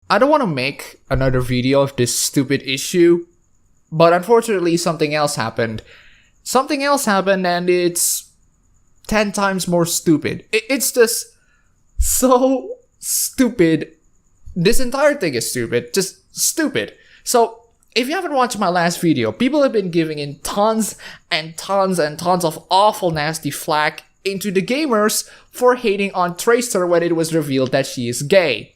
I don't want to make another video of this stupid issue, but unfortunately something else happened. Something else happened and it's 10 times more stupid. It's just so stupid. This entire thing is stupid. Just stupid. So, if you haven't watched my last video, people have been giving in tons and tons and tons of awful nasty flack into the gamers for hating on Tracer when it was revealed that she is gay.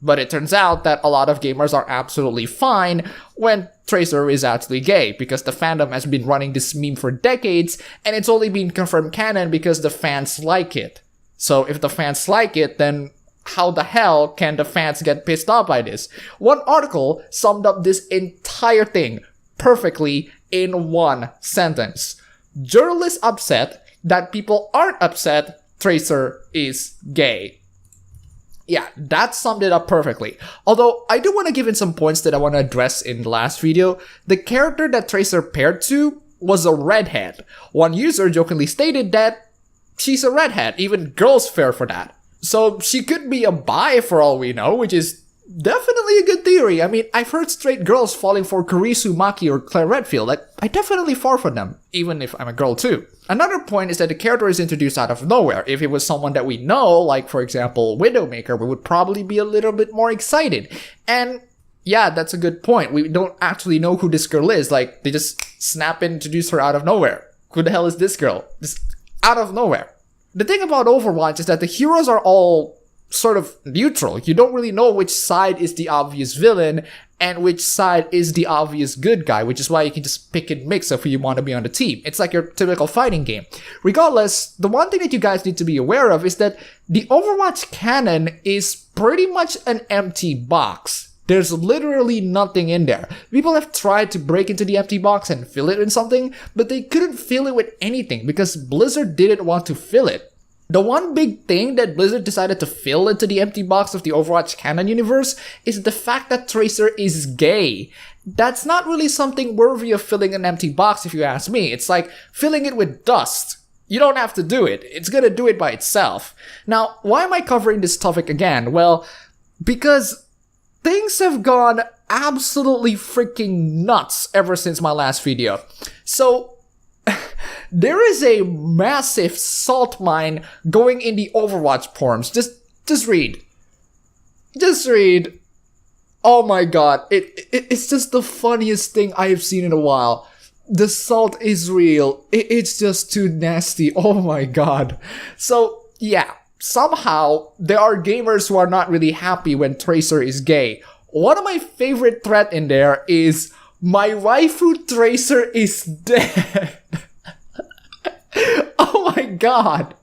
But it turns out that a lot of gamers are absolutely fine when Tracer is actually gay, because the fandom has been running this meme for decades, and it's only been confirmed canon because the fans like it. So if the fans like it, then how the hell can the fans get pissed off by this? One article summed up this entire thing perfectly in one sentence. Journalists upset that people aren't upset Tracer is gay. Yeah, that summed it up perfectly. Although, I do want to give in some points that I want to address in the last video. The character that Tracer paired to was a redhead. One user jokingly stated that she's a redhead, even girls fare for that. So she could be a bi for all we know, which is definitely a good theory. I mean, I've heard straight girls falling for Karisu Maki or Claire Redfield. I definitely fall for them, even if I'm a girl too. Another point is that the character is introduced out of nowhere. If it was someone that we know, like for example Widowmaker, we would probably be a little bit more excited. And yeah, that's a good point. We don't actually know who this girl is. Like, they just snap and introduce her out of nowhere. Who the hell is this girl? Just out of nowhere. The thing about Overwatch is that the heroes are all sort of neutral. You don't really know which side is the obvious villain and which side is the obvious good guy, which is why you can just pick and mix of who you want to be on the team. It's like your typical fighting game. Regardless, the one thing that you guys need to be aware of is that the Overwatch canon is pretty much an empty box. There's literally nothing in there. People have tried to break into the empty box and fill it in something, but they couldn't fill it with anything because Blizzard didn't want to fill it. The one big thing that Blizzard decided to fill into the empty box of the Overwatch canon universe is the fact that Tracer is gay. That's not really something worthy of filling an empty box if you ask me. It's like filling it with dust. You don't have to do it. It's gonna do it by itself. Now, why am I covering this topic again? Well, because things have gone absolutely freaking nuts ever since my last video. So, there is a massive salt mine going in the Overwatch forums. Just read. Just read. Oh my god. It's just the funniest thing I have seen in a while. The salt is real. It's just too nasty. Oh my god. So, yeah. Somehow, there are gamers who are not really happy when Tracer is gay. One of my favorite thread in there is, "My waifu Tracer is dead." Oh my god.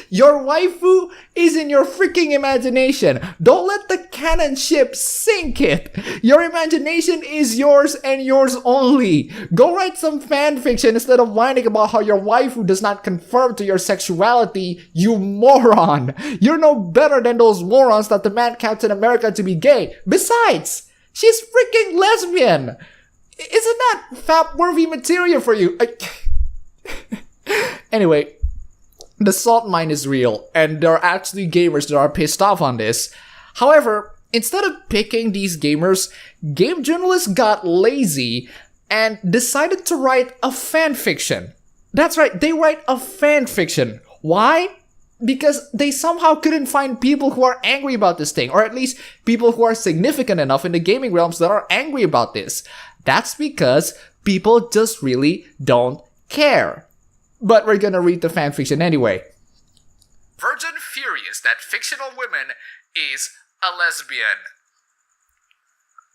Your waifu is in your freaking imagination. Don't let the canon ship sink it. Your imagination is yours and yours only. Go write some fanfiction instead of whining about how your waifu does not conform to your sexuality, you moron. You're no better than those morons that demand Captain America to be gay. Besides, she's freaking lesbian. Isn't that fap-worthy material for you? Anyway, the salt mine is real, and there are actually gamers that are pissed off on this. However, instead of picking these gamers, game journalists got lazy and decided to write a fanfiction. That's right, they write a fanfiction. Why? Because they somehow couldn't find people who are angry about this thing, or at least people who are significant enough in the gaming realms that are angry about this. That's because people just really don't care. But we're gonna read the fanfiction anyway. Virgin furious that fictional woman is a lesbian.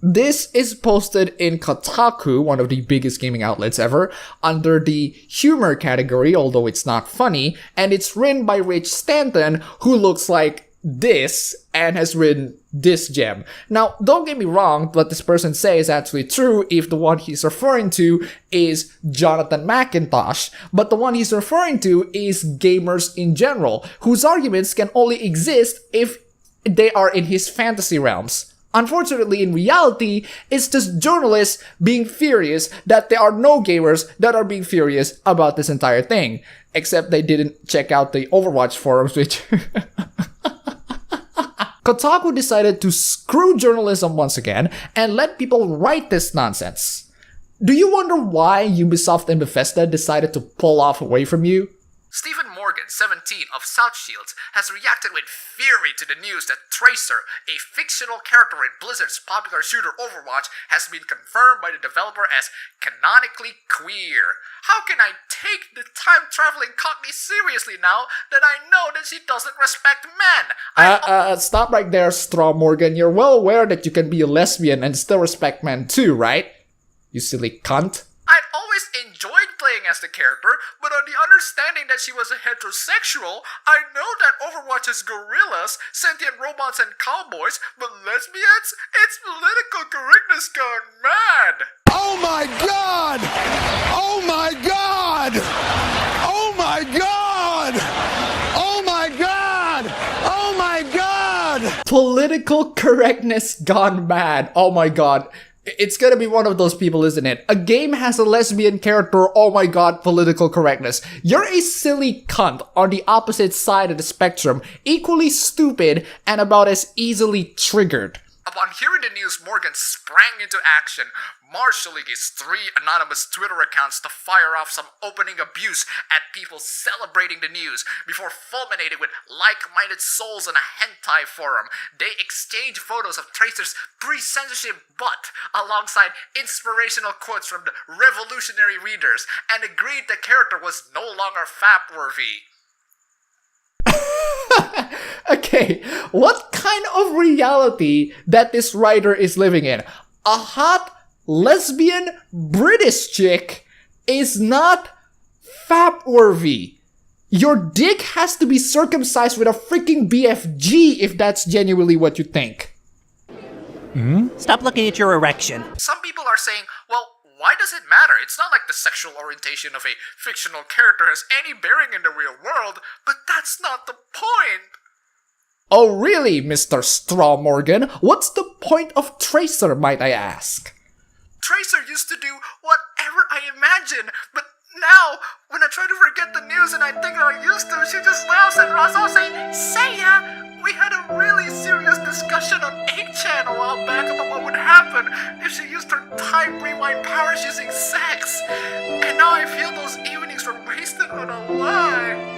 This is posted in Kotaku, one of the biggest gaming outlets ever, under the humor category, although it's not funny, and it's written by Rich Stanton, who looks like this and has written this gem. Now, don't get me wrong, what this person says is actually true if the one he's referring to is Jonathan McIntosh, but the one he's referring to is gamers in general, whose arguments can only exist if they are in his fantasy realms. Unfortunately, in reality, it's just journalists being furious that there are no gamers that are being furious about this entire thing. Except they didn't check out the Overwatch forums, which... Kotaku decided to screw journalism once again and let people write this nonsense. Do you wonder why Ubisoft and Bethesda decided to pull off away from you? Stephen Morgan, 17, of South Shields, has reacted with fury to the news that Tracer, a fictional character in Blizzard's popular shooter Overwatch, has been confirmed by the developer as canonically queer. How can I take the time-traveling cockney seriously now that I know that she doesn't respect men? Stop right there, Straw Morgan. You're well aware that you can be a lesbian and still respect men too, right? You silly cunt. I'd always enjoyed playing as the character, but on the understanding that she was a heterosexual, I know that Overwatch is gorillas, sentient robots, and cowboys, but lesbians? It's political correctness gone mad! Oh my god! Oh my god! Oh my god! Oh my god! Oh my god! Political correctness gone mad. Oh my god. It's gonna be one of those people, isn't it? A game has a lesbian character, oh my god, political correctness. You're a silly cunt on the opposite side of the spectrum, equally stupid and about as easily triggered. Upon hearing the news, Morgan sprang into action, marshalling his 3 anonymous Twitter accounts to fire off some opening abuse at people celebrating the news, before fulminating with like-minded souls in a hentai forum. They exchanged photos of Tracer's pre-censorship butt alongside inspirational quotes from the revolutionary readers, and agreed the character was no longer fap-worthy. Okay, what kind of reality that this writer is living in? A hot, lesbian, British chick is not fap-worthy. Your dick has to be circumcised with a freaking BFG if that's genuinely what you think. Stop looking at your erection. Some people are saying, well, why does it matter? It's not like the sexual orientation of a fictional character has any bearing in the real world, but that's not the point. Oh really, Mr. Straw Morgan? What's the point of Tracer, might I ask? Tracer used to do whatever I imagine, but now, when I try to forget the news and I think I used to, she just laughs and runs off saying, Seiya, we had a really serious discussion on 8chan a while back about what would happen if she used her time rewind powers using sex. And now I feel those evenings were wasted on a lie.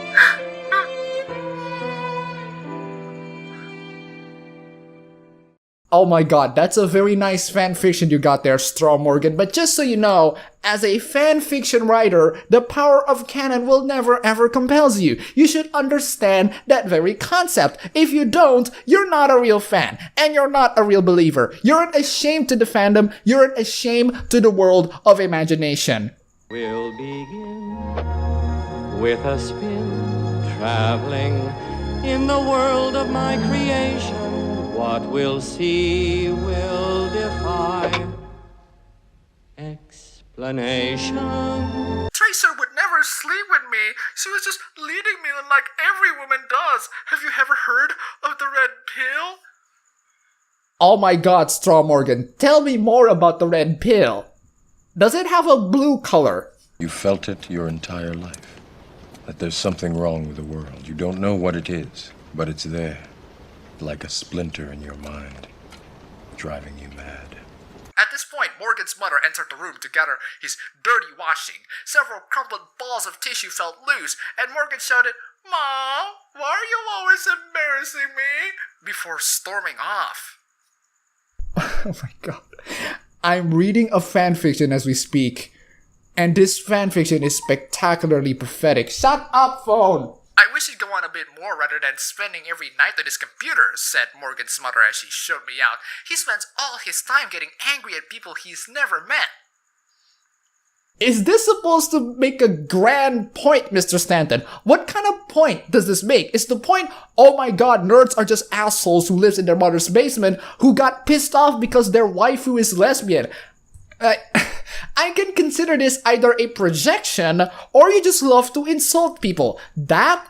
Oh my god, that's a very nice fanfiction you got there, Straw Morgan, but just so you know, as a fanfiction writer, the power of canon will never ever compels you. You should understand that very concept. If you don't, you're not a real fan, and you're not a real believer. You're a shame to the fandom, you're a shame to the world of imagination. We'll begin with a spin, traveling in the world of my creation. What we'll see will defy explanation. Tracer would never sleep with me. She was just leading me on like every woman does. Have you ever heard of the red pill? Oh my god, Straw Morgan, tell me more about the red pill. Does it have a blue color? You felt it your entire life. That there's something wrong with the world. You don't know what it is, but it's there. Like a splinter in your mind, driving you mad. At this point, Morgan's mother entered the room to gather his dirty washing. Several crumpled balls of tissue fell loose, and Morgan shouted, Mom, why are you always embarrassing me? Before storming off. Oh my god. I'm reading a fanfiction as we speak, and this fanfiction is spectacularly pathetic. Shut up, phone! I wish he'd go on a bit more rather than spending every night at his computer, said Morgan's mother as she showed me out. He spends all his time getting angry at people he's never met. Is this supposed to make a grand point, Mr. Stanton? What kind of point does this make? Is the point, oh my god, nerds are just assholes who lives in their mother's basement who got pissed off because their waifu is lesbian? I can consider this either a projection or you just love to insult people. That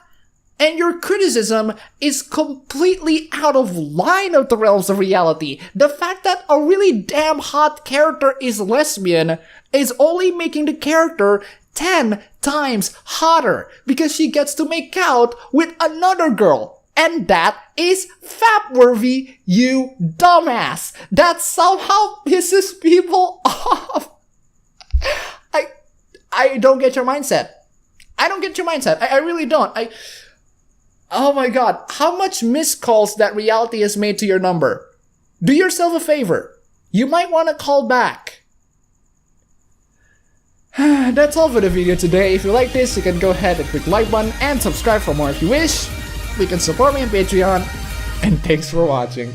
and your criticism is completely out of line of the realms of reality. The fact that a really damn hot character is lesbian is only making the character 10 times hotter because she gets to make out with another girl. And that is fap-worthy, you dumbass. That somehow pisses people off. I don't get your mindset. I don't get your mindset. I really don't. Oh my god, how much missed calls that reality has made to your number. Do yourself a favor. You might want to call back. That's all for the video today. If you like this, you can go ahead and click like button and subscribe for more if you wish. You can support me on Patreon. And thanks for watching.